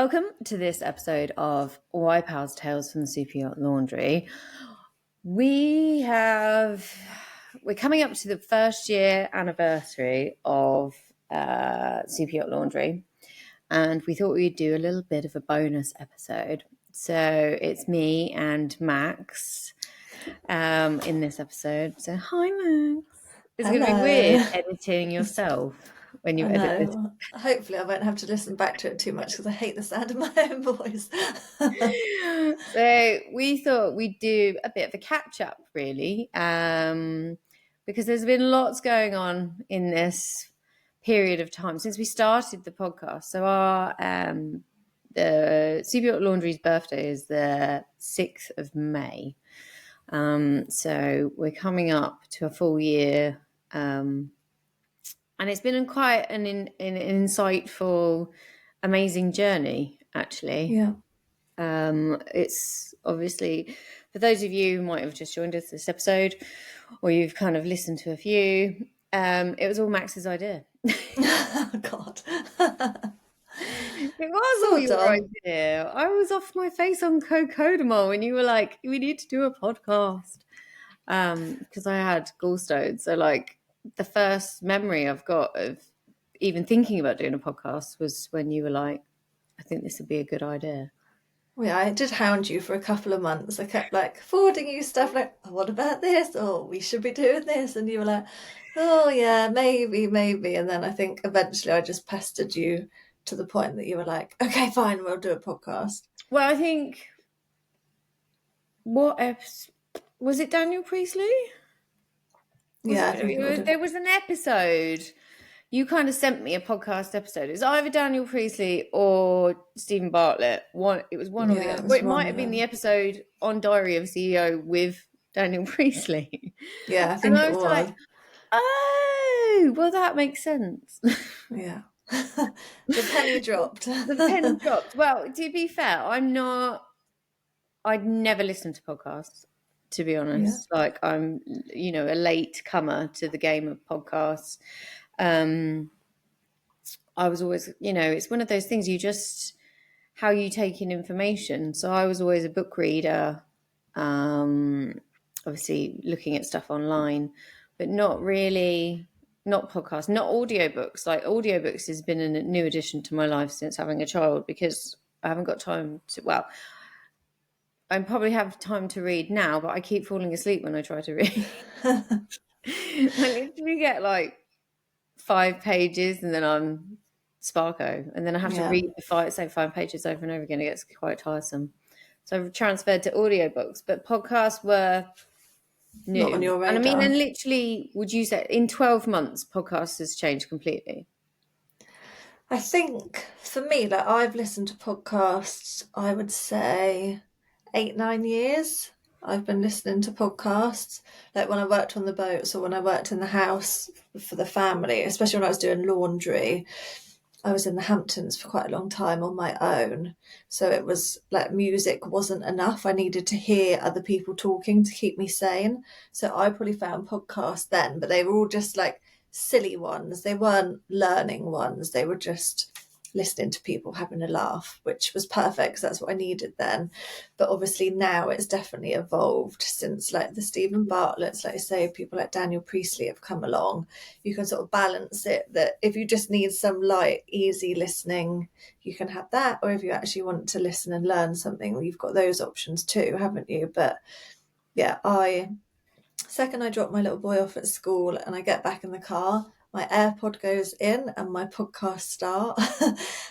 Welcome to this episode of Why Pals Tales from the Superyacht Laundry. We're coming up to the first year anniversary of Superyacht Laundry, and we thought we'd do a little bit of a bonus episode. So it's me and Max in this episode. So hi, Max. It's going to be weird editing yourself when you edit this. Hopefully I won't have to listen back to it too much because I hate the sound of my own voice. So we thought we'd do a bit of a catch up, really, because there's been lots going on in this period of time since we started the podcast. So our the Superyacht Laundry's birthday is the 6th of May. So we're coming up to a full year. And it's been quite an insightful, amazing journey, actually. Yeah. It's obviously, for those of you who might have just joined us this episode, or you've kind of listened to a few, it was all Max's idea. Oh, God. It was all your idea. I was off my face on Cocodamol when you were like, we need to do a podcast. Because I had gallstones. So, the first memory I've got of even thinking about doing a podcast was when you were like, I think this would be a good idea. Well, yeah, I did hound you for a couple of months. I kept forwarding you stuff oh, what about this? Or we should be doing this. And you were like, oh yeah, maybe. And then I think eventually I just pestered you to the point that you were like, okay, fine, we'll do a podcast. Well, I think, was it Daniel Priestley? There was an episode. You kind of sent me a podcast episode. It was either Daniel Priestley or Stephen Bartlett. It was one or the other. It might have been the episode on Diary of a CEO with Daniel Priestley. Yeah, I think it was. Like, oh, well, that makes sense. Yeah. The penny dropped. The penny dropped. Well, to be fair, I'd never listened to podcasts, to be honest. Yeah. I'm, a late comer to the game of podcasts. I was always, it's one of those things, how you take in information. So I was always a book reader, obviously looking at stuff online, but not podcasts, not audiobooks. Audiobooks has been a new addition to my life since having a child, because I haven't got time to, I probably have time to read now, but I keep falling asleep when I try to read. I literally get 5 pages and then I'm Sparko, and then I have to read the 5 pages over and over again. It gets quite tiresome. So I've transferred to audiobooks, but podcasts were new. Not on your radar. And literally, would you say in 12 months, podcasts has changed completely? I think for me, I've listened to podcasts, I would say 8-9 years. I've been listening to podcasts, when I worked on the boats or when I worked in the house for the family, especially when I was doing laundry. I was in the Hamptons for quite a long time on my own. So it was music wasn't enough. I needed to hear other people talking to keep me sane. So I probably found podcasts then, but they were all just silly ones. They weren't learning ones. They were just listening to people having a laugh, which was perfect because that's what I needed then. But obviously now it's definitely evolved since the Stephen Bartletts, like I say, people like Daniel Priestley have come along. You can sort of balance it that if you just need some light, easy listening, you can have that. Or if you actually want to listen and learn something, well, you've got those options too, haven't you? But yeah, second I drop my little boy off at school and I get back in the car, my AirPod goes in and my podcast start.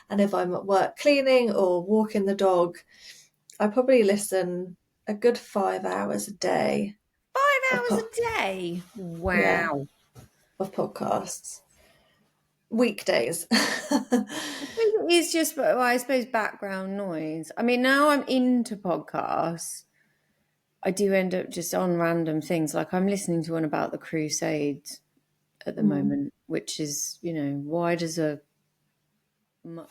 And if I'm at work cleaning or walking the dog, I probably listen a good 5 hours a day. 5 hours a day? Wow. Yeah, of podcasts. Weekdays. I think it is just, I suppose, background noise. I mean, now I'm into podcasts, I do end up just on random things. I'm listening to one about the Crusades at the moment, which is, why does a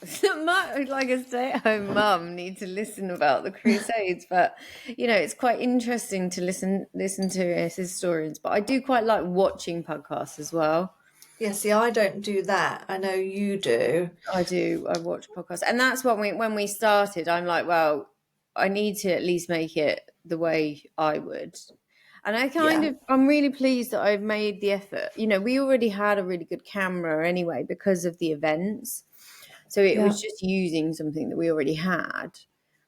stay-at-home mum need to listen about the Crusades? But it's quite interesting to listen to as historians. But I do quite like watching podcasts as well. Yeah, see, I don't do that. I know you do. I do. I watch podcasts, and that's what when we started. I'm like, well, I need to at least make it the way I would. And Yeah. I'm really pleased that I've made the effort. You know, we already had a really good camera anyway because of the events. So it Yeah. was just using something that we already had.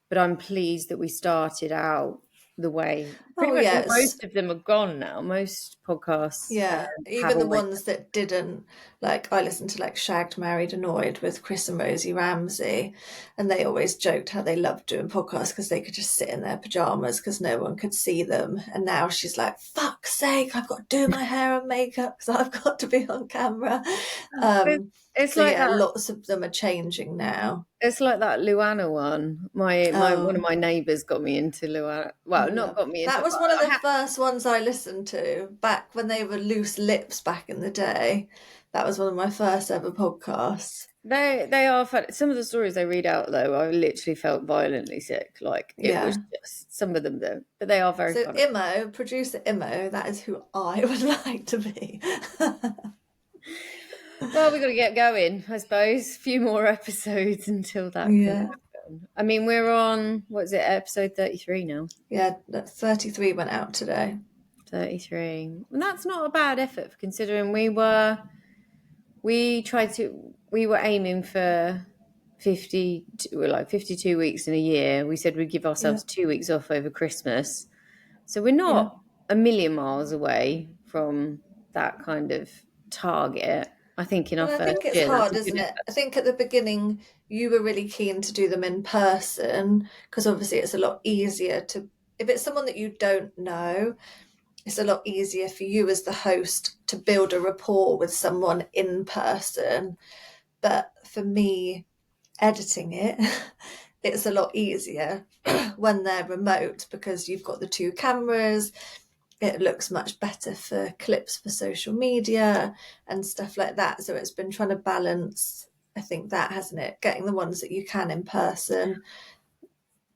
But I'm pleased that we started out the way pretty Oh, much yes. most of them are gone now. Most podcasts Yeah, have even a the way. ones that didn't, like I listened to like Shagged, Married, Annoyed with Chris and Rosie Ramsey, and they always joked how they loved doing podcasts because they could just sit in their pajamas because no one could see them. And now she's like, "Fuck's sake, I've got to do my hair and makeup because I've got to be on camera." It's, it's So like yeah, that. lots of them are changing now. It's like that Luana one. My one of Oh, my neighbours got me into Luana. I Well, not love got me into that. it, Was but one of the I first ones I listened to back when they were Loose Lips back in the day. That was one of my first ever podcasts. they are fun. Some of the stories they read out though, I literally felt violently sick. Like it was Yeah. just some of them though, but they are very So funny. Imo, producer Imo, that is who I would like to be. Well, we've got to get going, I suppose. A few more episodes until that can Yeah. happen. I mean, we're on what is it, episode 33 now? Yeah, that 33 went out today. 33, and that's not a bad effort considering we were aiming for 50, we're like 52 weeks in a year. We said we'd give Yeah. ourselves 2 weeks off over Christmas. So we're Yeah. not a million miles away from that kind of target. I think in our Well, I first think it's year, that's hard, a good isn't it? effort. I think at the beginning you were really keen to do them in person because obviously it's a lot easier to, if it's someone that you don't know, it's a lot easier for you as the host to build a rapport with someone in person. But for me, editing it, it's a lot easier when they're remote because you've got the two cameras. It looks much better for clips for social media and stuff like that. So it's been trying to balance, I think, that, hasn't it? Getting the ones that you can in person.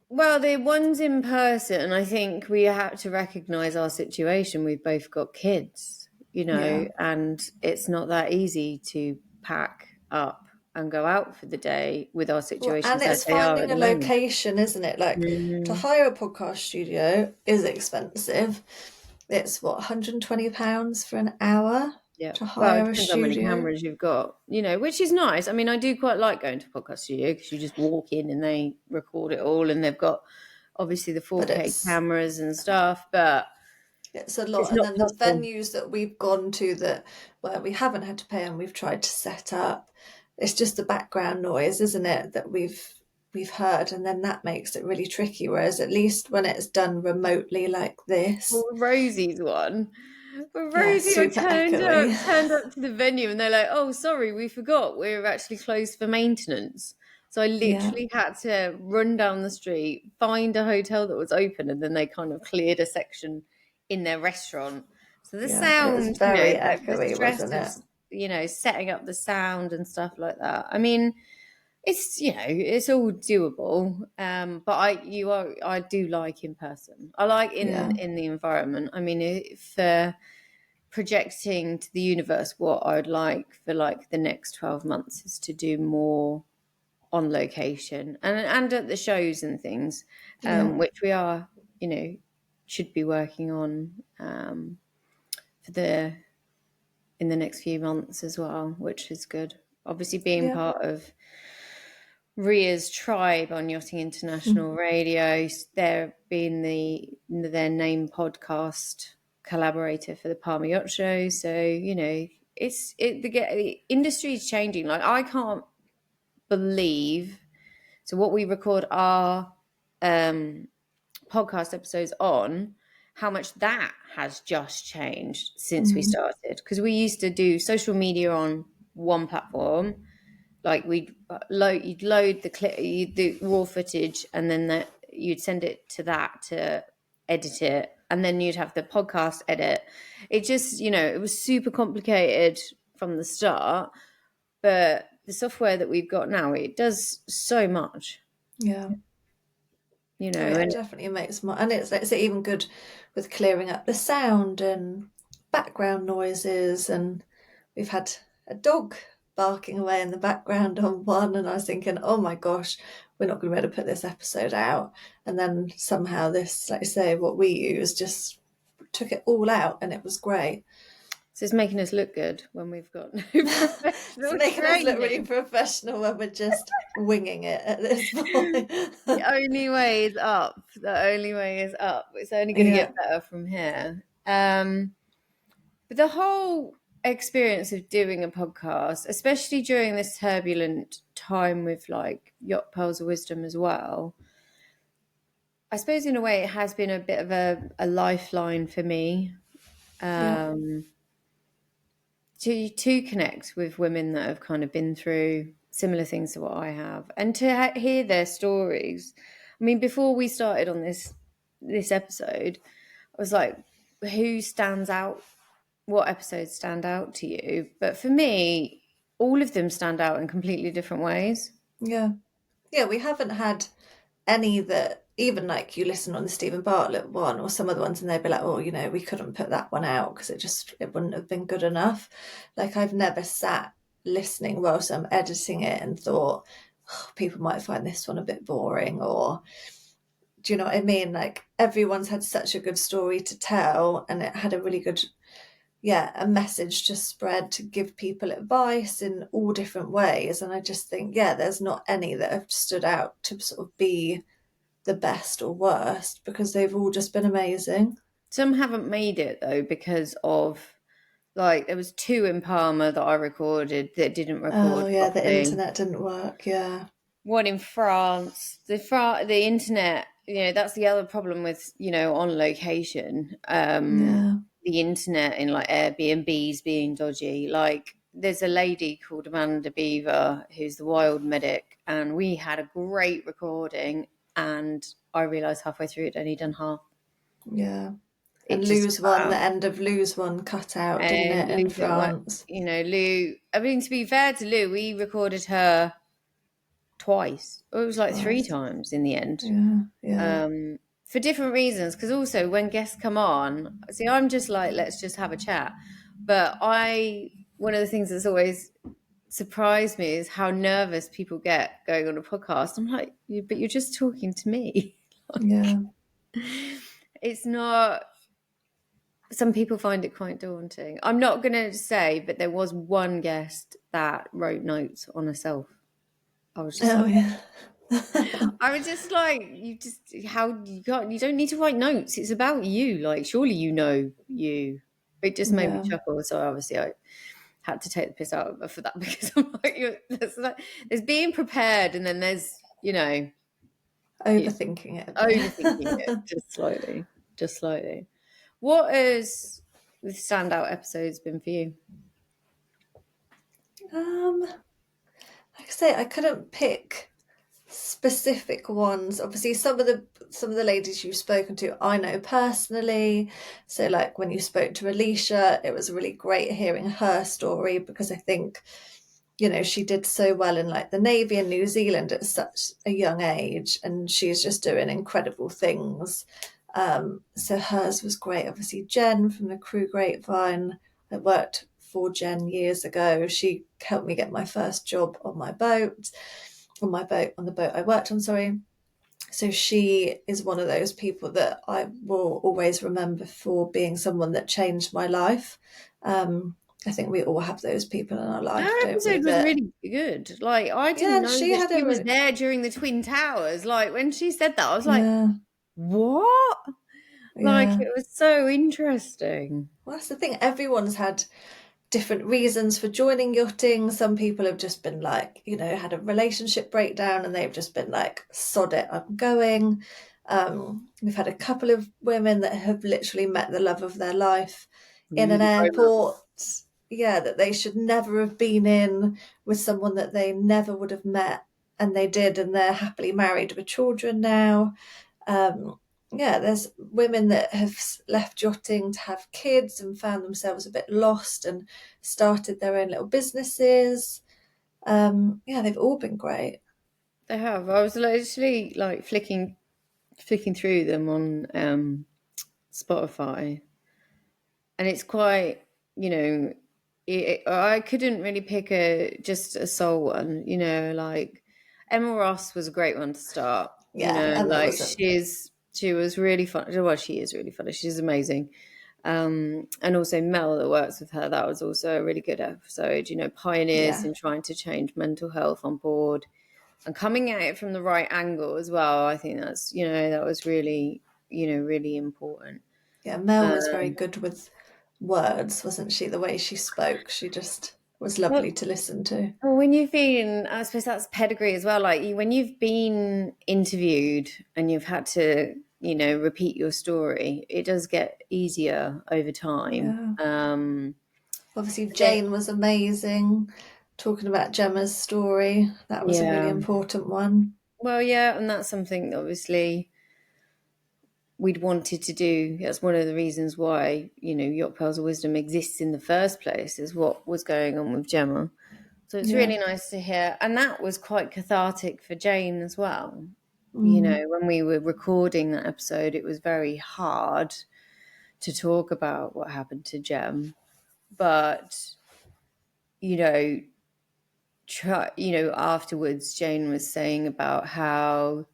Well, the ones in person, I think we have to recognize our situation. We've both got kids, you know, Yeah. and it's not that easy to pack up and go out for the day with our Well, and situations as it's they are at finding the a moment. location, isn't it? Like to Mm. hire a podcast studio is expensive. It's what, £120 for an hour Yeah. to Well, it hire a depends how many studio. cameras you've got, you know, which is nice. I mean, I do quite like going to a podcast studio because you just walk in and they record it all and they've got obviously the But 4K cameras and stuff, but it's a it's lot. And not then the possible. venues that we've gone to that where we haven't had to pay and we've tried to set up, it's just the background noise, isn't it, that we've heard, and then that makes it really tricky. Whereas at least when it's done remotely like this, Well, Rosie's one. But yeah, Rosie, I super echoey. turned up to the venue and they're like, "Oh, sorry, we forgot. We're actually closed for maintenance." So I Yeah, literally had to run down the street, find a hotel that was open, and then they kind of cleared a section in their restaurant. So the yeah, it was sound, you know, very the echoey, stress wasn't of, it? you know, setting up the sound and stuff like that. I mean, it's, you know, it's all doable. But I do like in person. I like Yeah, in the environment. I mean, if projecting to the universe what I would like for like the next 12 months is to do more on location and at the shows and things, yeah, which we are, you know, should be working on for the in the next few months as well, which is good. Obviously, being yeah. part of Ria's tribe on Yachting International Radio, they're being their name podcast collaborator for the Palmer Yacht Show. So you know, the industry is changing. Like I can't believe. So what we record our podcast episodes on, how much that has just changed since we Mm. started. Because we used to do social media on one platform, like you'd load the clip, the raw footage, and then you'd send it to that to edit it, and then you'd have the podcast edit. It just, you know, it was super complicated from the start, but the software that we've got now, it does so much, Yeah. you Oh know, yeah, it and definitely makes more, and it's even good with clearing up the sound and background noises. And we've had a dog barking away in the background on one, and I was thinking, oh my gosh, we're not going to be able to put this episode out. And then somehow this, like I say, what we use just took it all out, and it was great. So it's making us look good when we've got no It's professional making us look really training. professional when we're just winging it at this point. The only way is up. The only way is up. It's only going to Yeah, get better from here. But the whole experience of doing a podcast, especially during this turbulent time with like Yacht Pearls of Wisdom as well, I suppose in a way it has been a bit of a lifeline for me. yeah, To connect with women that have kind of been through similar things to what I have, and to hear their stories. I mean, before we started on this episode, I was like, who stands out? What episodes stand out to you? But for me, all of them stand out in completely different ways. yeah. Yeah, we haven't had any that, even like you listen on the Stephen Bartlett one or some other ones, and they'd be like, oh, we couldn't put that one out because it wouldn't have been good enough. Like, I've never sat listening whilst I'm editing it and thought, oh, people might find this one a bit boring, or do you know what I mean? Like, everyone's had such a good story to tell, and it had a really good, a message to spread, to give people advice in all different ways. And I just think, there's not any that have stood out to sort of be the best or worst, because they've all just been amazing. Some haven't made it though because of, like, there was two in Palma that I recorded that didn't Oh record yeah, the properly. internet didn't work. Yeah, One in France. The internet, that's the other problem with, on location. yeah, The internet in like Airbnbs being dodgy. Like, there's a lady called Amanda Beaver who's the wild medic, and we had a great recording, and I realised halfway through it only done half. yeah. It And just lose cut one, the out. end of lose one cut out, didn't And it, in Lou got what, France? Lou, I mean, to be fair to Lou, we recorded her twice. Or it was like three Twice. times in the end. Yeah, yeah, For different reasons. Because also when guests come on, see, I'm just like, let's just have a chat. But one of the things that's always surprised me is how nervous people get going on a podcast. I'm like, but you're just talking to me. yeah. It's not. Some people find it quite daunting. I'm not going to say, but there was one guest that wrote notes on herself. I was just Oh like, yeah. I was just like, you don't need to write notes. It's about you. Like, surely you. It just made me Yeah. chuckle. So obviously I had to take the piss out of her for that because I'm like, there's being prepared, and then there's, Overthinking it a overthinking it bit. just slightly. What has the standout episodes been for you? Like I say, I couldn't pick specific ones. Obviously, some of the ladies you've spoken to I know personally. So like when you spoke to Alicia, it was really great hearing her story, because I think, she did so well in like the Navy in New Zealand at such a young age, and she's just doing incredible things. So hers was great. Obviously, Jen from the Crew Grapevine, I worked for Jen years ago. She helped me get my first job on the boat I worked on, sorry. So she is one of those people that I will always remember for being someone that changed my life. I think we all have those people in our life, Her don't we? episode was That, really good. Like, I yeah, didn't and know she that had she a was really, there during the Twin Towers. Like, when she said that, I was like, yeah, what? Like, yeah. it was so interesting. Well, that's the thing. Everyone's had different reasons for joining yachting. Some people have just been like, had a relationship breakdown and they've just been like, sod it, I'm going. We've had a couple of women that have literally met the love of their life in an airport. Yeah, that they should never have been in, with someone that they never would have met, and they did, and they're happily married with children now. There's women that have left yachting to have kids and found themselves a bit lost and started their own little businesses. They've all been great. They have. I was literally like flicking through them on Spotify, and it's quite, you know, I couldn't really pick just a sole one, like Emma Ross was a great one to start, Yeah, Emma like was a she was really fun. Well, she is really funny. She's amazing. And also Mel that works with her, that was also a really good episode, pioneers yeah. in trying to change mental health on board and coming at it from the right angle as well. I think that's, that was really, really important. Yeah, Mel was very good with words, wasn't she? The way she spoke, she just was lovely Well, to listen to. Well, when you've been, I suppose that's pedigree as well. Like when you've been interviewed and you've had to, repeat your story, it does get easier over time. Yeah. Obviously, Then, Jane was amazing. Talking about Gemma's story, that was a really yeah. important one. Well, yeah, and that's something that obviously we'd wanted to do. That's one of the reasons why, Yacht Pearls of Wisdom exists in the first place, is what was going on with Gemma. So it's Yeah. really nice to hear. And that was quite cathartic for Jane as well. Mm. When we were recording that episode, it was very hard to talk about what happened to Jem. But, you know, afterwards, Jane was saying about how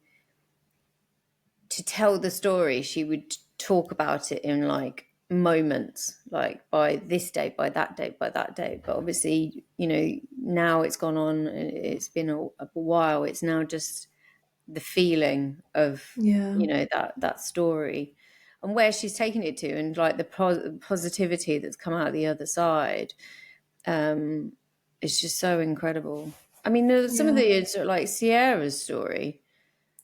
to tell the story, she would talk about it in like moments, like by this date, by that date, by that date. But obviously, now it's gone on, it's been a while. It's now just the feeling of, Yeah. that story and where she's taken it to, and like the positivity that's come out the other side. It's just so incredible. I mean, there's some of Yeah. the like Sierra's story,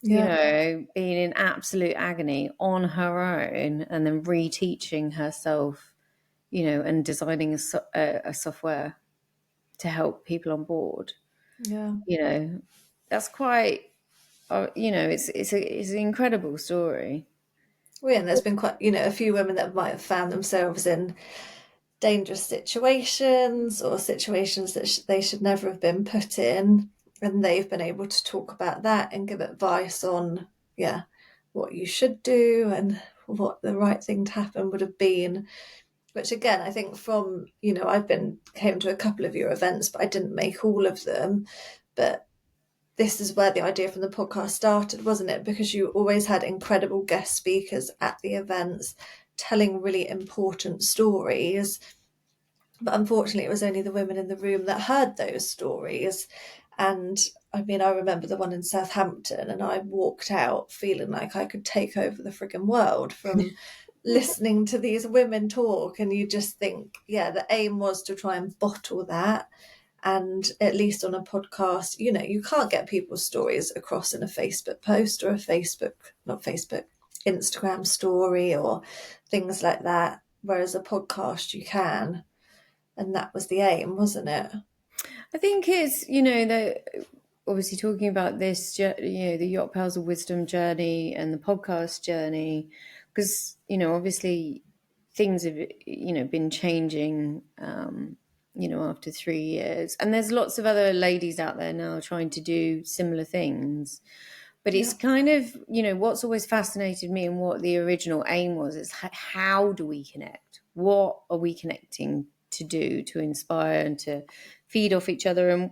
Yeah. being in absolute agony on her own and then reteaching herself, and designing a software to help people on board. Yeah. That's quite, it's an incredible story. Well, yeah, and there's been quite, a few women that might have found themselves in dangerous situations or situations that they should never have been put in, and they've been able to talk about that and give advice on, yeah, what you should do and what the right thing to happen would have been. Which again, I think from, came to a couple of your events, but I didn't make all of them. But this is where the idea from the podcast started, wasn't it? Because you always had incredible guest speakers at the events telling really important stories. But unfortunately, it was only the women in the room that heard those stories. And I mean, I remember the one in Southampton, and I walked out feeling like I could take over the frigging world from listening to these women talk. And you just think, yeah, the aim was to try and bottle that. And at least on a podcast, you can't get people's stories across in a Facebook post or Instagram story or things like that. Whereas a podcast, you can. And that was the aim, wasn't it? I think it's, obviously talking about this, the Yacht Pals of Wisdom journey and the podcast journey, because, obviously things have, been changing, after 3 years. And there's lots of other ladies out there now trying to do similar things. But it's Yeah. kind of, what's always fascinated me and what the original aim was is how do we connect? What are we connecting to do to inspire and to feed off each other? And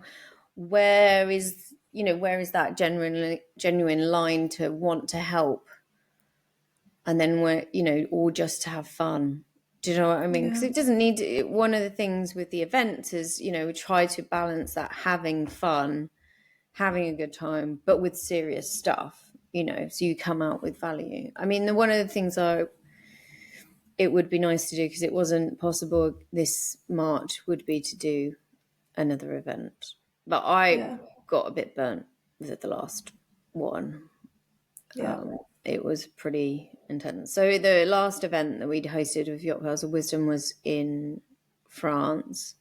where is that genuine line to want to help? And then or just to have fun. Do you know what I mean? Because Yeah. it doesn't need to, one of the things with the events is, we try to balance that having fun, having a good time, but with serious stuff, so you come out with value. I mean, one of the things it would be nice to do, because it wasn't possible this March, would be to do another event. But I Yeah. got a bit burnt with the last one. Yeah. It was pretty intense. So the last event that we'd hosted with Yacht Pearls of Wisdom was in France.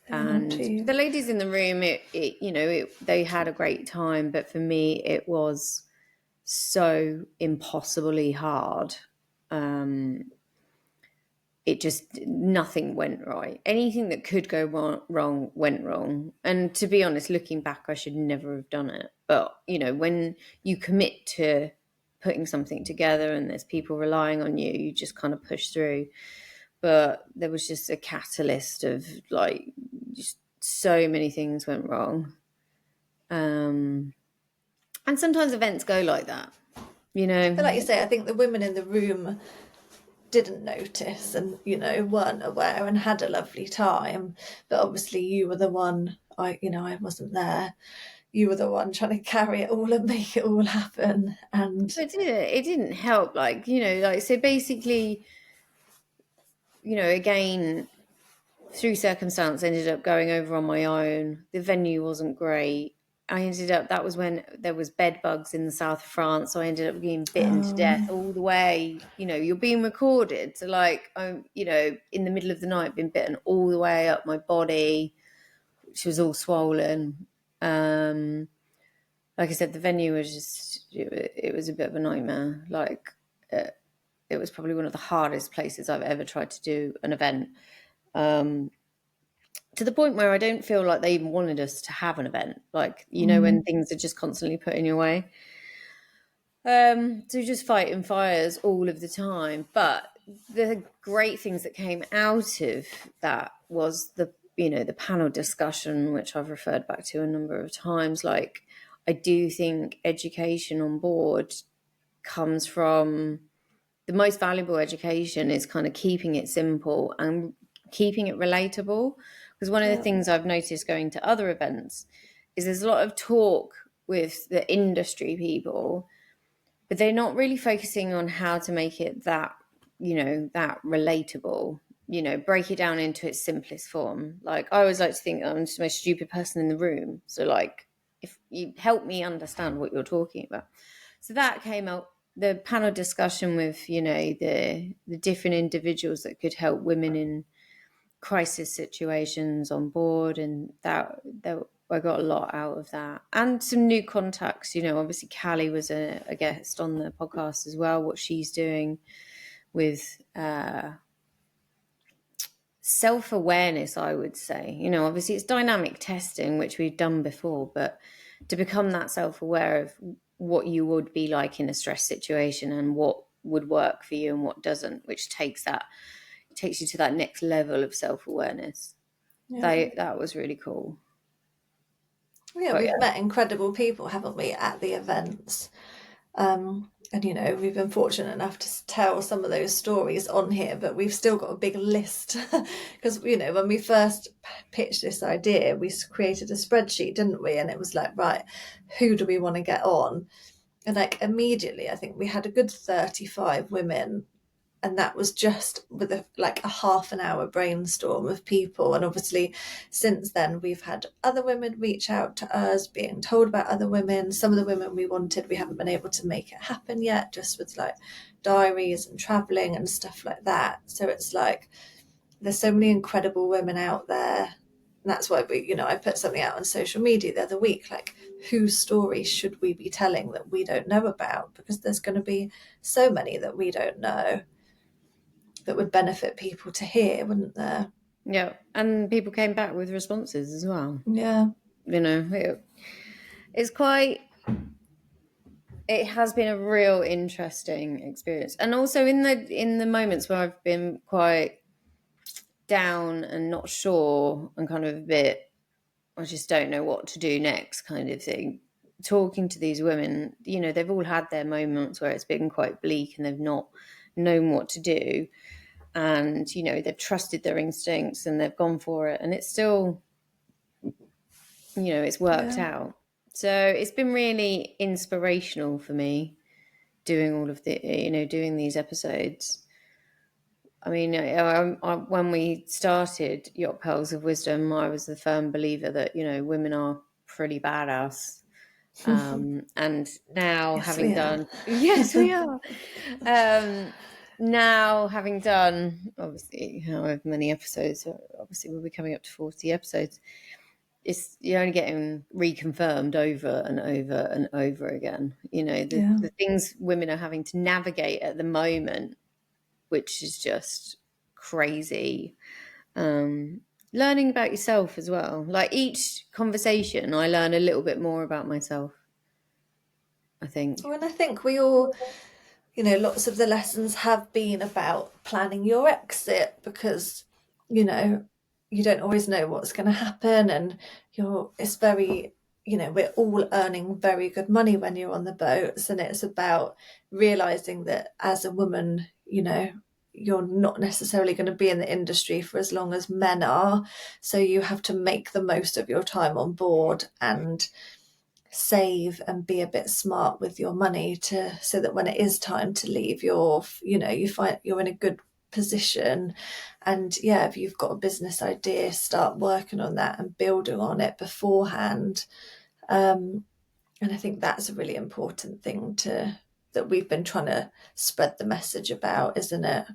Yeah, not And too. the ladies in the room, they had a great time, but for me, it was so impossibly hard. It just, nothing went right. Anything that could go wrong went wrong. And to be honest, looking back, I should never have done it. But when you commit to putting something together and there's people relying on you, you just kind of push through. but there was just a catalyst of like just so many things went wrong. And sometimes events go like that, But like you say, I think the women in the room didn't notice and, weren't aware and had a lovely time. But obviously you were the one, I wasn't there. You were the one trying to carry it all and make it all happen. And it didn't help. So basically, again, through circumstance, I ended up going over on my own. The venue wasn't great. That was when there was bed bugs in the south of France, so I ended up being bitten to death all the way. You're being recorded, so I'm, in the middle of the night, being bitten all the way up my body, which was all swollen. Like I said, the venue was just, it was a bit of a nightmare. It was probably one of the hardest places I've ever tried to do an event. To the point where I don't feel like they even wanted us to have an event. When things are just constantly put in your way. So just fighting fires all of the time. But the great things that came out of that was the panel discussion, which I've referred back to a number of times. I do think education on board comes from the most valuable education is kind of keeping it simple and keeping it relatable. Because one of the things I've noticed going to other events is there's a lot of talk with the industry people, but they're not really focusing on how to make it that relatable, break it down into its simplest form. I always like to think I'm just the most stupid person in the room. So if you help me understand what you're talking about. So that came out, the panel discussion with, the different individuals that could help women in crisis situations on board. And that I got a lot out of that. And some new contacts, obviously Callie was a guest on the podcast as well, what she's doing with self-awareness, I would say. Obviously it's dynamic testing, which we've done before, but to become that self-aware of what you would be like in a stress situation and what would work for you and what doesn't, which takes you to that next level of self-awareness. That was really cool. We've met incredible people, haven't we, at the events. And we've been fortunate enough to tell some of those stories on here, but we've still got a big list because when we first pitched this idea, we created a spreadsheet, didn't we? And it was like, right, who do we want to get on? And immediately I think we had a good 35 women, and that was just with a half an hour brainstorm of people. And obviously since then we've had other women reach out to us, being told about other women. Some of the women we wanted, we haven't been able to make it happen yet, just with diaries and traveling and stuff like that. So it's there's so many incredible women out there. And that's why I put something out on social media the other week, whose stories should we be telling that we don't know about? Because there's going to be so many that we don't know that would benefit people to hear, wouldn't there? Yeah, and people came back with responses as well. Yeah. It's it has been a real interesting experience. And also in the moments where I've been quite down and not sure and kind of a bit, I just don't know what to do next kind of thing. Talking to these women, they've all had their moments where it's been quite bleak and they've not known what to do. And, they've trusted their instincts and they've gone for it. And it's still, it's worked out. So it's been really inspirational for me doing all of doing these episodes. I mean, when we started Yacht Pearls of Wisdom, I was the firm believer that, women are pretty badass. And now yes, we are. Now having done obviously however many episodes, obviously we'll be coming up to 40 episodes, you're only getting reconfirmed over and over and over again. The things women are having to navigate at the moment, which is just crazy. Learning about yourself as well. Each conversation, I learn a little bit more about myself, I think. Well, and I think we all, lots of the lessons have been about planning your exit, because, you don't always know what's going to happen, and it's very, we're all earning very good money when you're on the boats, and it's about realizing that as a woman, you're not necessarily going to be in the industry for as long as men are. So you have to make the most of your time on board and save and be a bit smart with your money, so that when it is time to leave, you find you're in a good position. And yeah, if you've got a business idea, start working on that and building on it beforehand. And I think that's a really important thing that we've been trying to spread the message about, isn't it?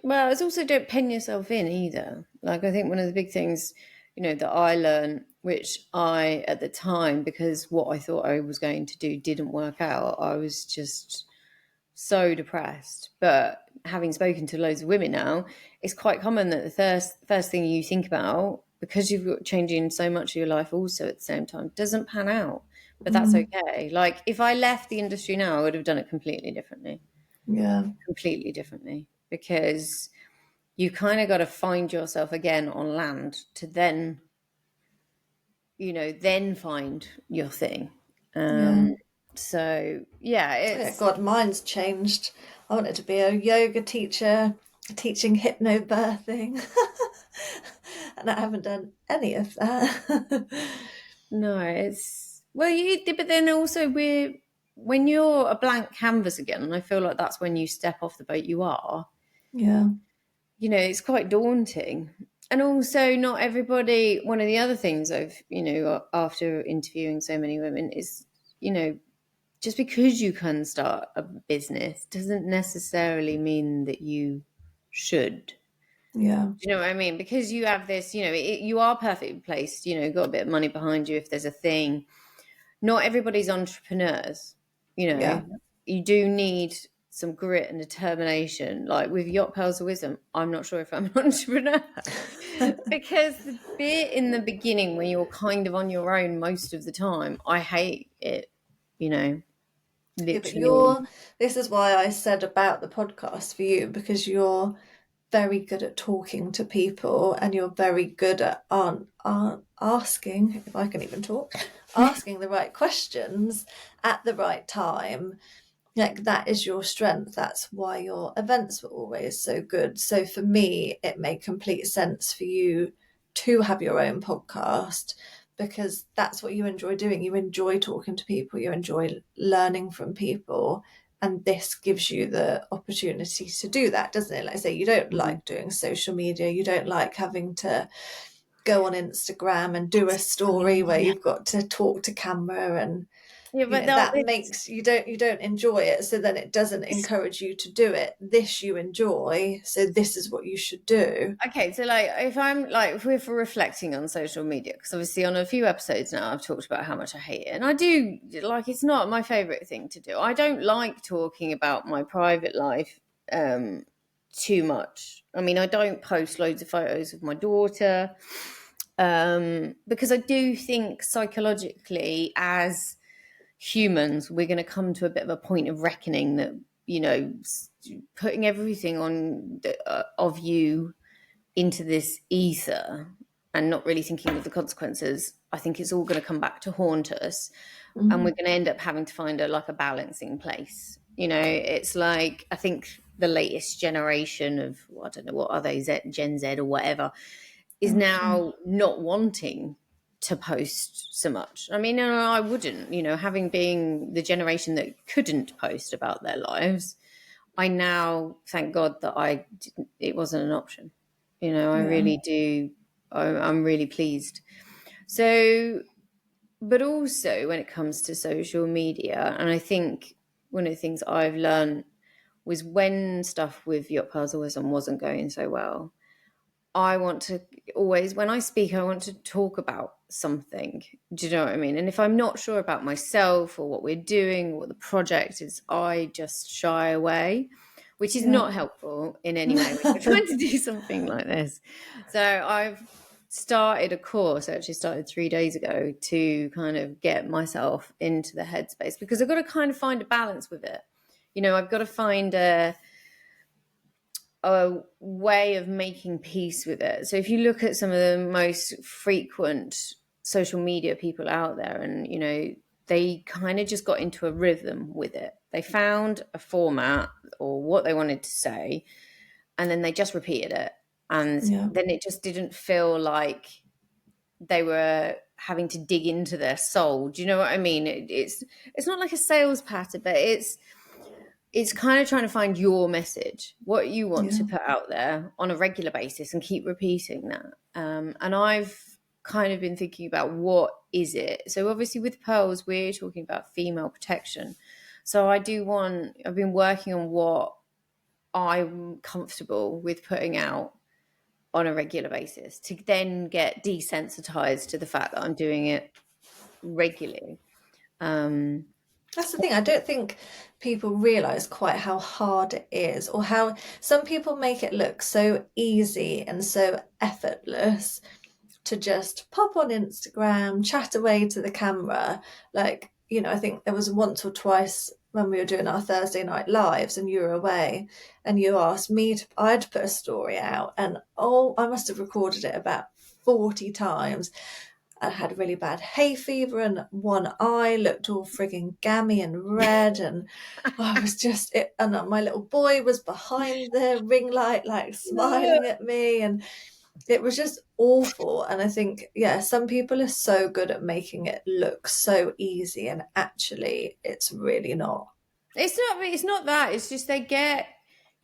Well, it's also don't pen yourself in either. Like, I think one of the big things, that I learned, which I, at the time, because what I thought I was going to do didn't work out, I was just so depressed. But having spoken to loads of women now, it's quite common that the first thing you think about, because you've got changing so much of your life also at the same time, doesn't pan out. But that's okay. Like, if I left the industry now, I would have done it completely differently. Yeah. Completely differently. Because you kind of got to find yourself again on land to then, then find your thing. Yeah. So yeah, Yeah, it's God, mine's changed. I wanted to be a yoga teacher, teaching hypnobirthing, and I haven't done any of that. no, it's well, but then also when you're a blank canvas again, and I feel like that's when you step off the boat. You are, Yeah. it's quite daunting. And also, not everybody. One of the other things I've, after interviewing so many women is, just because you can start a business doesn't necessarily mean that you should. Yeah. Do you know what I mean? Because you have this, you are perfectly placed, got a bit of money behind you if there's a thing. Not everybody's entrepreneurs, you Yeah. know. You do need some grit and determination. Like with Yacht Pearls of Wisdom, I'm not sure if I'm an entrepreneur. Because the bit in the beginning when you're kind of on your own most of the time, I hate it, Yeah, but literally. this is why I said about the podcast for you, because you're very good at talking to people, and you're very good at asking, if I can even talk, asking the right questions at the right time. Like, that is your strength. That's why your events were always so good. So for me, it made complete sense for you to have your own podcast, because that's what you enjoy doing. You enjoy talking to people, you enjoy learning from people. And this gives you the opportunity to do that, doesn't it? Like I say, you don't like doing social media, you don't like having to go on Instagram and do a story where you've got to talk to camera, and Yeah, but that makes you don't enjoy it, so then it doesn't encourage you to do it. This you enjoy, so this is what you should do. okay, so like if we're reflecting on social media, because obviously on a few episodes now I've talked about how much I hate it, and I do, like, it's not my favorite thing to do. I don't like talking about my private life too much. I mean, I don't post loads of photos of my daughter because I do think psychologically, as humans, we're going to come to a bit of a point of reckoning that, putting everything on of you into this ether and not really thinking of the consequences, I think it's all going to come back to haunt us. And we're going to end up having to find a balancing place. It's like, I think the latest generation of, I don't know, what are they, Gen Z or whatever, is now not wanting to post so much. I mean, no, I wouldn't, having been the generation that couldn't post about their lives, I now thank God that it wasn't an option. I Yeah. really do. I'm really pleased. So, but also when it comes to social media, and I think one of the things I've learned was when stuff with Yacht Pearls of Wisdom wasn't going so well, I want to always, when I speak, I want to talk about something. Do you know what I mean? And if I'm not sure about myself or what we're doing or what the project is, I just shy away, which is Yeah. not helpful in any way when you're trying to do something like this. So I've started a course, I actually started 3 days ago, to kind of get myself into the headspace, because I've got to kind of find a balance with it. I've got to find a way of making peace with it. So if you look at some of the most frequent social media people out there, and they kind of just got into a rhythm with it. They found a format or what they wanted to say, and then they just repeated it, and Yeah. then it just didn't feel like they were having to dig into their soul. Do you know what I mean? It's not like a sales patter, but it's kind of trying to find your message, what you want to Yeah. put out there on a regular basis, and keep repeating that. And I've kind of been thinking about, what is it? So obviously with pearls, we're talking about female protection. So I've been working on what I'm comfortable with putting out on a regular basis, to then get desensitized to the fact that I'm doing it regularly. That's the thing. I don't think people realize quite how hard it is, or how some people make it look so easy and so effortless to just pop on Instagram, chat away to the camera. Like, I think there was once or twice when we were doing our Thursday night lives and you were away, and you asked me I'd put a story out, and oh, I must have recorded it about 40 times. I had really bad hay fever, and one eye looked all frigging gammy and red, and I was just it. And my little boy was behind the ring light, like smiling at me, and it was just awful. And I think, yeah, some people are so good at making it look so easy, and actually, it's really not. It's not that. It's just they get,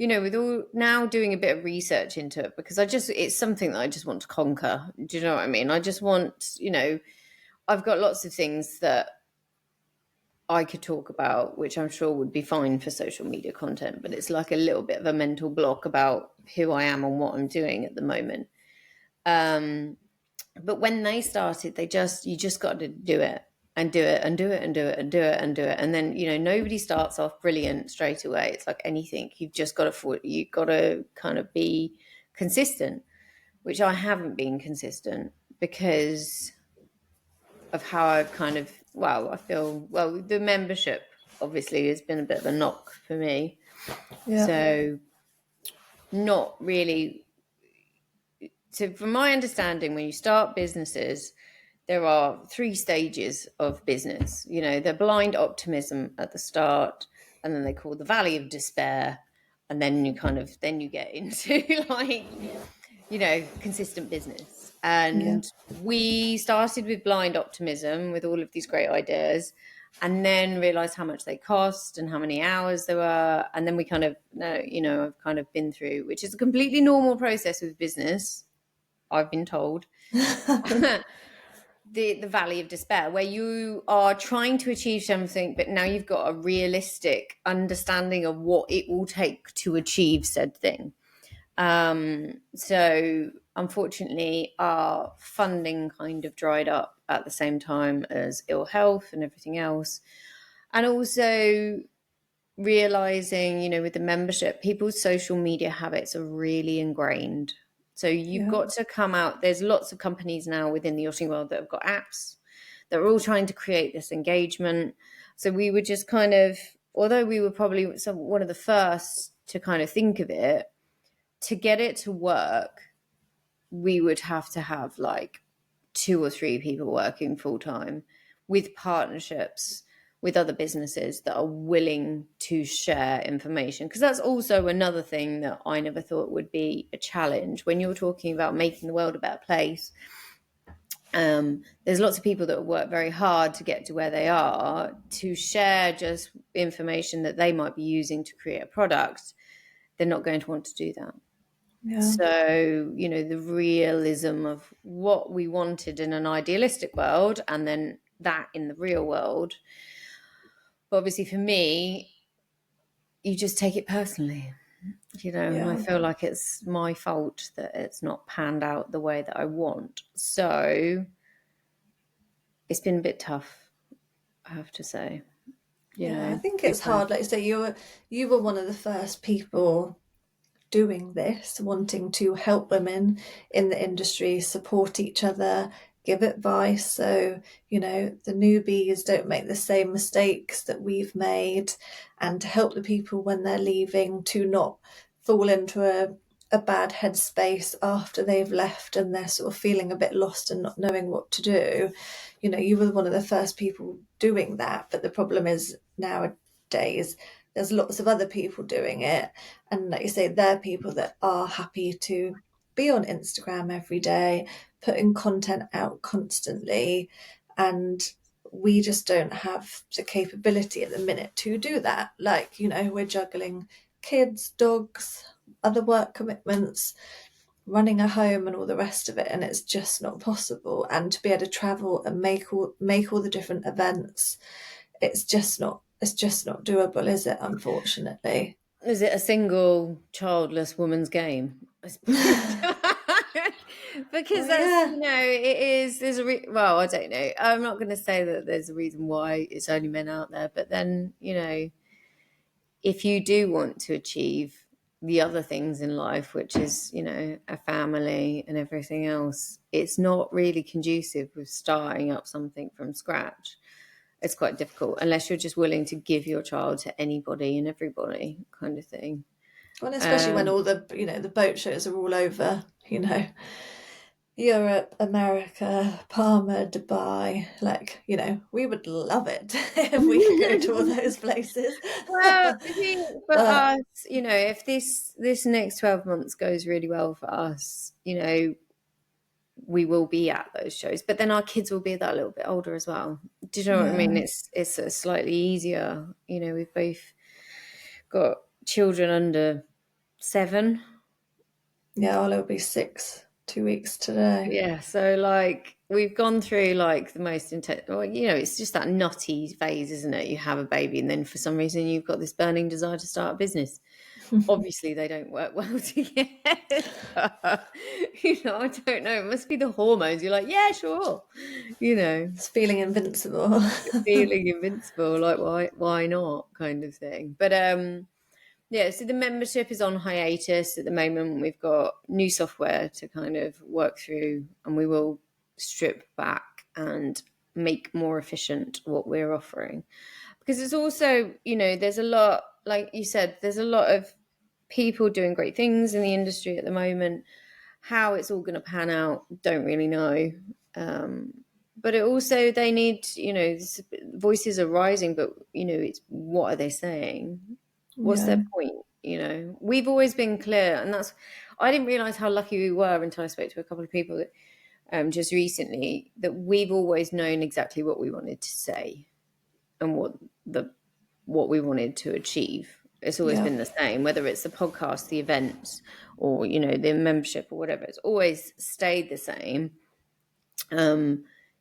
with all now doing a bit of research into it, because it's something that I just want to conquer. Do you know what I mean? I just want, I've got lots of things that I could talk about, which I'm sure would be fine for social media content, but it's like a little bit of a mental block about who I am and what I'm doing at the moment. But when they started, you just got to do it and do it and do it and do it and do it and do it. And then, nobody starts off brilliant straight away. It's like anything. You've got to kind of be consistent, which I haven't been consistent because of how I've I feel, the membership obviously has been a bit of a knock for me. Yeah. So not really. So from my understanding, when you start businesses, there are 3 stages of business. The blind optimism at the start, and then they call the valley of despair, and then you get into like, consistent business. Yeah. And we started with blind optimism with all of these great ideas, and then realized how much they cost and how many hours there were. And then we I've kind of been through, which is a completely normal process with business, I've been told. The valley of despair, where you are trying to achieve something, but now you've got a realistic understanding of what it will take to achieve said thing. So unfortunately, our funding kind of dried up at the same time as ill health and everything else. And also realizing, with the membership, people's social media habits are really ingrained. So you've Yeah. got to come out. There's lots of companies now within the yachting world that have got apps. They're all trying to create this engagement. So we were just kind of, although we were probably one of the first to kind of think of it, to get it to work, we would have to have like 2 or 3 people working full time with partnerships with other businesses that are willing to share information. Because that's also another thing that I never thought would be a challenge when you're talking about making the world a better place. There's lots of people that work very hard to get to where they are, to share just information that they might be using to create a product. They're not going to want to do that. Yeah. So, the realism of what we wanted in an idealistic world, and then that in the real world. But obviously for me, you just take it personally, and I Yeah. feel like it's my fault that it's not panned out the way that I want. So it's been a bit tough, I have to say. Yeah. I think it's People. hard. Like you say, you were one of the first people doing this, wanting to help women in the industry, support each other, give advice. So, you know, the newbies don't make the same mistakes that we've made, and to help the people when they're leaving to not fall into a bad headspace after they've left and they're sort of feeling a bit lost and not knowing what to do. You know, you were one of the first people doing that, but the problem is nowadays there's lots of other people doing it, and like you say, they're people that are happy to be on Instagram every day, putting content out constantly, and we just don't have the capability at the minute to do that. Like, you know, we're juggling kids, dogs, other work commitments, running a home and all the rest of it, and it's just not possible. And to be able to travel and make all the different events, it's just not doable, is it? Unfortunately. Is it a single childless woman's game? Because Well, that's, yeah, you know, it is. There's well, I don't know. I'm not going to say that there's a reason why it's only men out there, but then, you know, if you do want to achieve the other things in life, which is, you know, a family and everything else, it's not really conducive with starting up something from scratch. It's quite difficult unless you're just willing to give your child to anybody and everybody, kind of thing. well, especially when Um, all the, you know, the boat shows are all over, you know, Europe, America, Palma, Dubai. Like, you know, we would love it if we could go to all those places. well, I think for But us, you know, if this next 12 months goes really well for us, you know, we will be at those shows, but then our kids will be that little bit older as well. Do you know what I mean? yeah, It's a slightly easier. You know, we've both got children under 7. yeah, I'll be 6, 2 weeks today. Yeah, so like we've gone through like the most intense. Well, you know, it's just that nutty phase, isn't it? You have a baby, and then for some reason you've got this burning desire to start a business. Obviously, they don't work well together. You know, I don't know. It must be the hormones. You're like, yeah, sure. You know, It's feeling invincible. feeling invincible. Like, why not? Kind of thing. But yeah, so the membership is on hiatus at the moment. We've got new software to kind of work through, and we will strip back and make more efficient what we're offering. Because it's also, you know, there's a lot, like you said, there's a lot of people doing great things in the industry at the moment. How it's all going to pan out, don't really know. But it also, they need, you know, voices are rising, but, you know, it's what are they saying? What's Yeah, their point? You know, we've always been clear, and that's, I didn't realize how lucky we were until I spoke to a couple of people that, just recently, that we've always known exactly what we wanted to say and what we wanted to achieve. It's always yeah. been the same, whether it's the podcast, the events, or, you know, the membership or whatever. It's always stayed the same.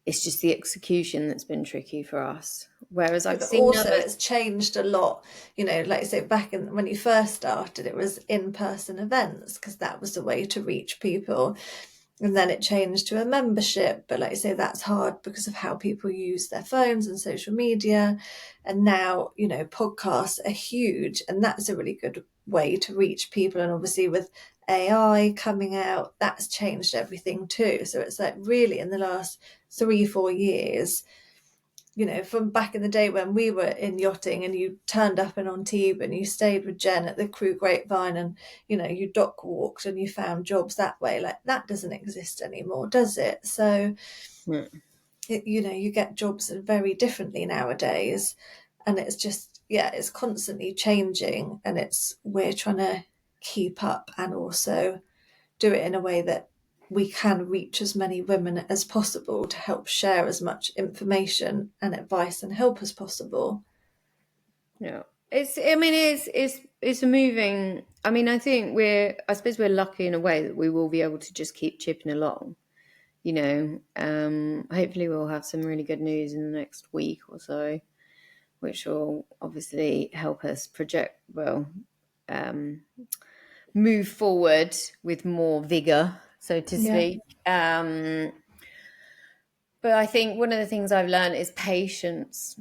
It's just the execution that's been tricky for us. Whereas Yeah, I've but seen also others. it's changed a lot. You know, like I say, back in when you first started, it was in-person events because that was the way to reach people. And then it changed to a membership. But like I say, that's hard because of how people use their phones and social media. And now, you know, podcasts are huge, and that's a really good way to reach people. And obviously with AI coming out, that's changed everything too. So it's like really in the last 3, 4 years, you know, from back in the day when we were in yachting and you turned up in Antibes and you stayed with Jen at the Crew Grapevine and, you know, you dock walked and you found jobs that way. Like that doesn't exist anymore, does it? So, you know, you get jobs very differently nowadays. And it's just, yeah, it's constantly changing, and we're trying to keep up and also do it in a way that we can reach as many women as possible to help share as much information and advice and help as possible. Yeah, it's. I mean, it's a moving. I mean, I think I suppose we're lucky in a way that we will be able to just keep chipping along. You know, hopefully we'll have some really good news in the next week or so, which will obviously help us project. Well, um, move forward with more vigor, so to Yeah. speak. But I think one of the things I've learned is patience.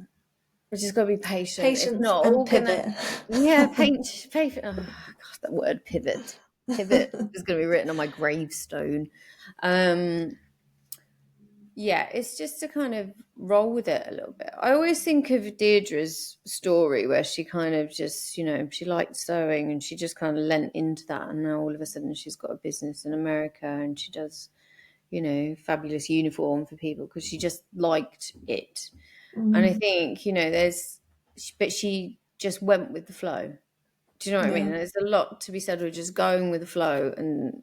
We just got to be patient. It's Patience not and all gonna, pivot. yeah, patient. Oh, God, that word pivot is going to be written on my gravestone. Um, Yeah, it's just to kind of roll with it a little bit. I always think of Deirdre's story where she kind of just, she liked sewing and she just kind of lent into that. And now all of a sudden she's got a business in America and she does, fabulous uniform for people because she just liked it. And I think, but she just went with the flow. Do you know what I mean? Yeah. There's a lot to be said with just going with the flow. And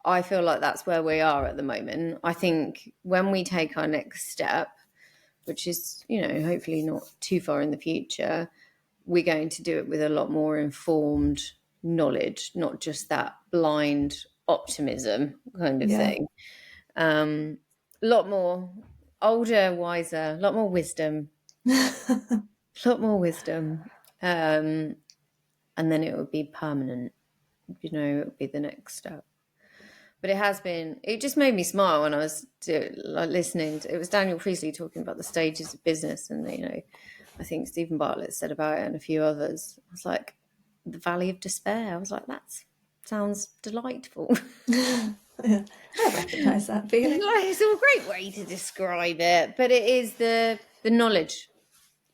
I feel like that's where we are at the moment. I think when we take our next step, which is, hopefully not too far in the future, we're going to do it with a lot more informed knowledge, not just that blind optimism kind of Yeah. thing. A lot more older, wiser, a lot more wisdom, a lot more wisdom. And then it would be permanent, it would be the next step. But it just made me smile when I was listening. It was Daniel Priestley talking about the stages of business. And, I think Stephen Bartlett said about it and a few others. I was like, the Valley of Despair. I was like, that sounds delightful. Yeah. I recognise that feeling. It's a great way to describe it. But it is the knowledge.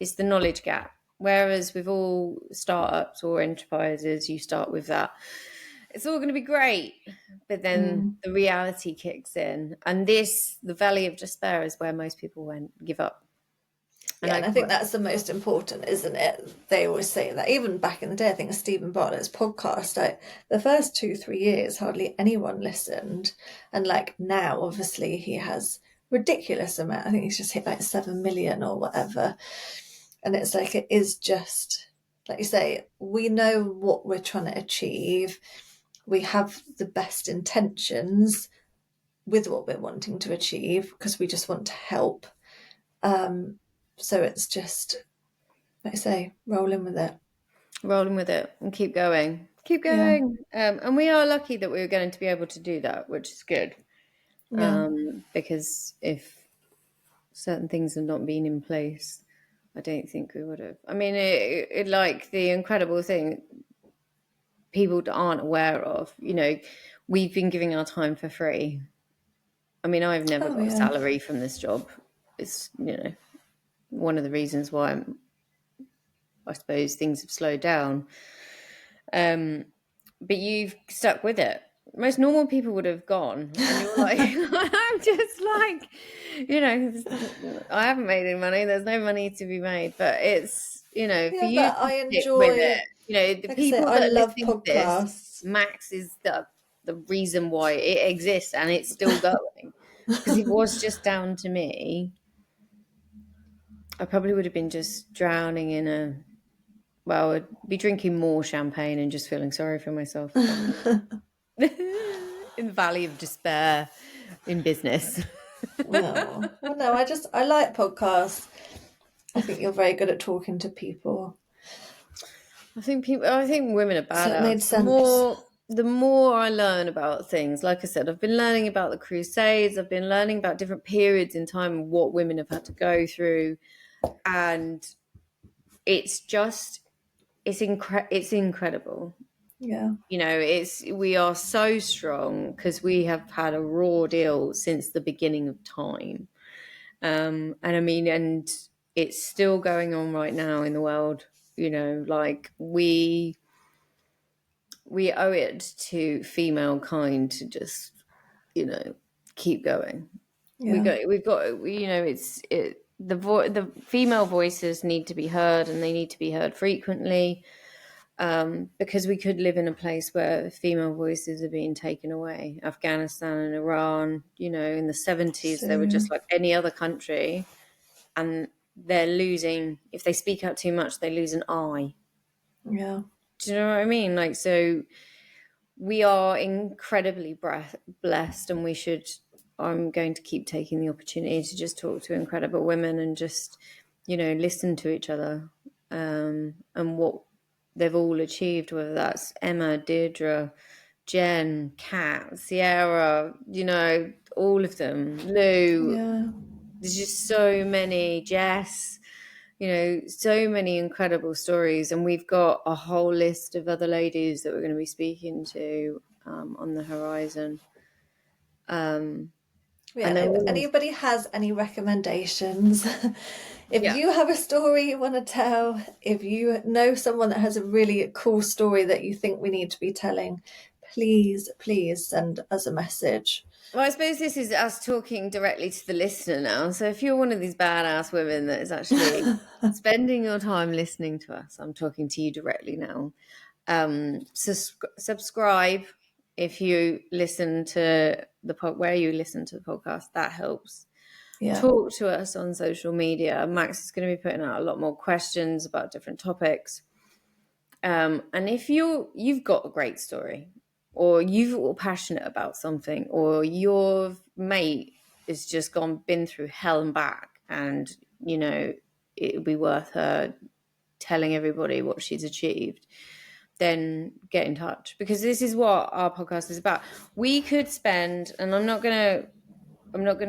It's the knowledge gap. Whereas with all startups or enterprises, you start with that. It's all going to be great. But then the reality kicks in. And the Valley of Despair is where most people give up. And I think that's the most important, isn't it? They always say that. Even back in the day, I think of Stephen Bartlett's podcast, like the first 2-3 years, hardly anyone listened. And like now, obviously, he has ridiculous amount. I think he's just hit like 7 million or whatever. And it's like, it is just, like you say, we know what we're trying to achieve. We have the best intentions with what we're wanting to achieve because we just want to help. So it's just, like I say, rolling with it. Rolling with it and keep going. Keep Yeah. going. And we are lucky that we're going to be able to do that, which is good. Yeah. Because if certain things had not been in place, I don't think we would have. I mean, it like the incredible thing people aren't aware of, we've been giving our time for free. I mean, I've never got a salary from this job. It's, one of the reasons why I suppose things have slowed down. But you've stuck with it. Most normal people would have gone, and you're like, I'm just like, I haven't made any money. There's no money to be made, but it's, for you but to I stick enjoy, with it. The like people I that are love listening to this, podcasts. Max is the reason why it exists, and it's still going. Because if it was just down to me, I probably would have been just drowning in I'd be drinking more champagne and just feeling sorry for myself. In the Valley of Despair in business. No. Well, no, I like podcasts. I think you're very good at talking to people. I think women are bad So it at made it. sense. The more I learn about things, like I said, I've been learning about the Crusades. I've been learning about different periods in time and what women have had to go through. And it's incredible. Yeah. We are so strong because we have had a raw deal since the beginning of time. And I mean, and it's still going on right now in the world. Like we owe it to female kind to just, keep going. Yeah. The female voices need to be heard, and they need to be heard frequently. Because we could live in a place where female voices are being taken away. Afghanistan and Iran, in the 70s, they were just like any other country, and they're losing, if they speak out too much, they lose an eye. Yeah. Do you know what I mean? Like, so we are incredibly blessed, and I'm going to keep taking the opportunity to just talk to incredible women and just, listen to each other, and what they've all achieved, whether that's Emma, Deirdre, Jen, Kat, Sierra, all of them, Lou. Yeah. There's just so many, Jess, so many incredible stories. And we've got a whole list of other ladies that we're going to be speaking to on the horizon. Yeah, And they're if always, anybody has any recommendations, if yeah. you have a story you want to tell, if you know someone that has a really cool story that you think we need to be telling, please send us a message. Well, I suppose this is us talking directly to the listener now. So if you're one of these badass women that is actually spending your time listening to us, I'm talking to you directly now. Subscribe if you listen to where you listen to the podcast. That helps. Yeah, Talk to us on social media. Max is going to be putting out a lot more questions about different topics. And if you've got a great story, or you're passionate about something, or your mate has just been through hell and back, and it would be worth her telling everybody what she's achieved, then get in touch, because this is what our podcast is about. We could spend, and I'm not gonna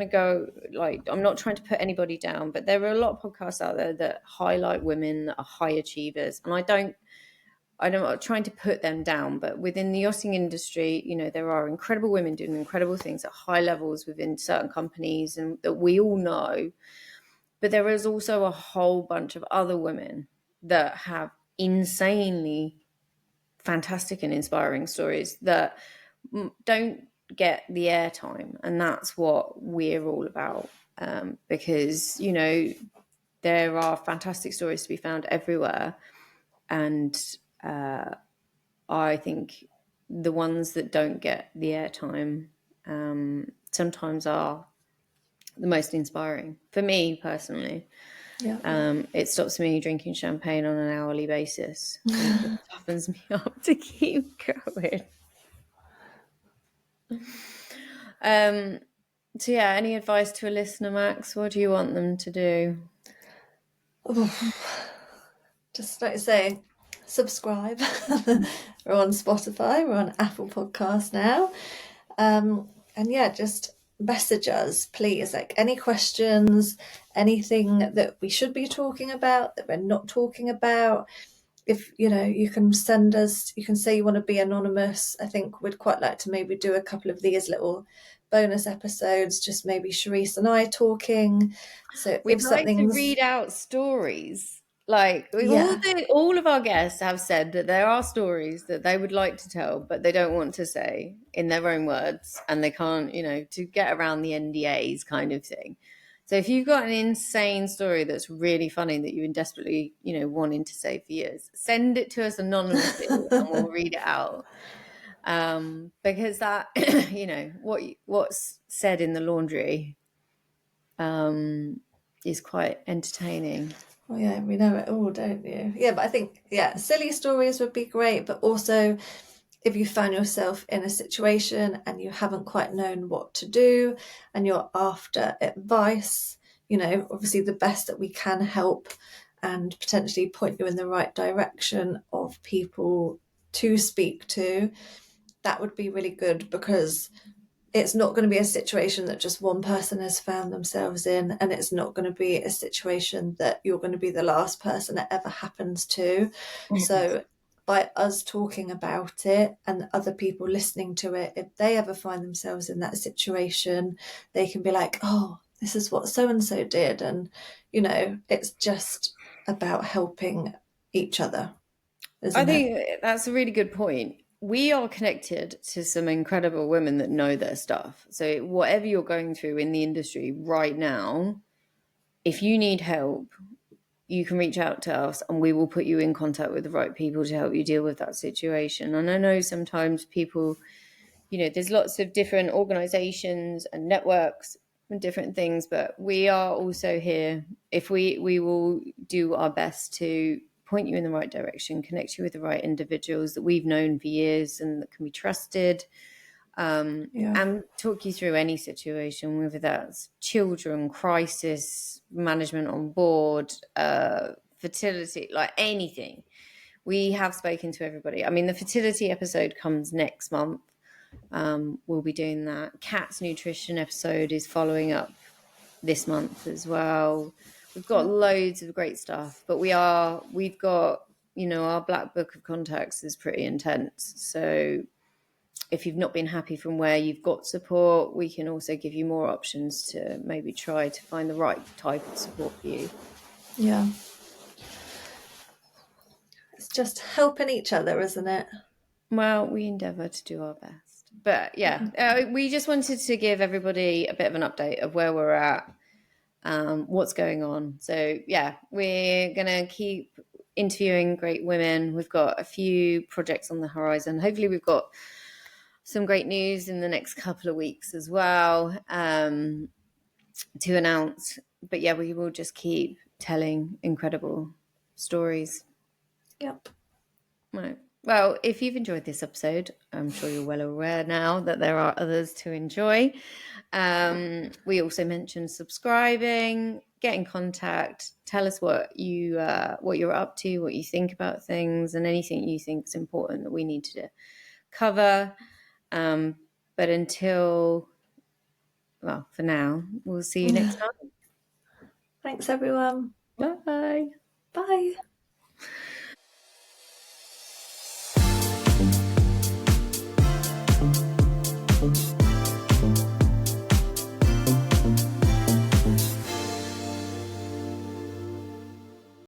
go, like, I'm not trying to put anybody down, but there are a lot of podcasts out there that highlight women that are high achievers, and I'm not trying to put them down, but within the yachting industry, there are incredible women doing incredible things at high levels within certain companies, and that we all know. But there is also a whole bunch of other women that have insanely fantastic and inspiring stories that don't get the airtime. And that's what we're all about. Because, there are fantastic stories to be found everywhere. And I think the ones that don't get the airtime sometimes are the most inspiring for me personally. yeah. It stops me drinking champagne on an hourly basis and it just toughens me up to keep going. So yeah, any advice to a listener, Max? What do you want them to do? Just like saying, subscribe. We're on Spotify, we're on Apple Podcasts now. And yeah, just message us, please. Like any questions, anything that we should be talking about that we're not talking about. If you can send us, you can say you want to be anonymous. I think we'd quite like to maybe do a couple of these little bonus episodes, just maybe Cherise and I talking. So if We'd like to something's, read out stories. Like yeah, all of our guests have said that there are stories that they would like to tell, but they don't want to say in their own words, and they can't, to get around the NDAs kind of thing. So if you've got an insane story that's really funny that you've been desperately, wanting to say for years, send it to us anonymously and we'll read it out. Because that, what's said in the laundry is quite entertaining. well, yeah, we know it all, don't you? Yeah, but I think, yeah, silly stories would be great, but also if you found yourself in a situation and you haven't quite known what to do and you're after advice, obviously the best that we can help and potentially point you in the right direction of people to speak to, that would be really good, because it's not going to be a situation that just one person has found themselves in, and it's not going to be a situation that you're going to be the last person it ever happens to. So by us talking about it and other people listening to it, if they ever find themselves in that situation, they can be like, oh, this is what so and so did. And it's just about helping each other, I isn't it? think that's a really good point. We are connected to some incredible women that know their stuff. So whatever you're going through in the industry right now, if you need help, you can reach out to us and we will put you in contact with the right people to help you deal with that situation. And I know sometimes people, there's lots of different organizations and networks and different things, but we are also here. If we will do our best to point you in the right direction, connect you with the right individuals that we've known for years and that can be trusted, Yeah. and talk you through any situation, whether that's children, crisis management on board, fertility, like anything. We have spoken to everybody. I mean, the fertility episode comes next month. We'll be doing that. Cat's nutrition episode is following up this month as well. We've got loads of great stuff, but we've got, our black book of contacts is pretty intense. So if you've not been happy from where you've got support, we can also give you more options to maybe try to find the right type of support for you. Yeah. It's just helping each other, isn't it? Well, we endeavour to do our best. But yeah, we just wanted to give everybody a bit of an update of where we're at, what's going on. So yeah, we're going to keep interviewing great women. We've got a few projects on the horizon. Hopefully we've got some great news in the next couple of weeks as well to announce. But yeah, we will just keep telling incredible stories. Yep. Right. Well, if you've enjoyed this episode, I'm sure you're well aware now that there are others to enjoy. We also mentioned subscribing, get in contact, tell us what you're up to, what you think about things, and anything you think is important that we need to cover. But for now, we'll see you next time. Thanks, everyone. Bye. Bye.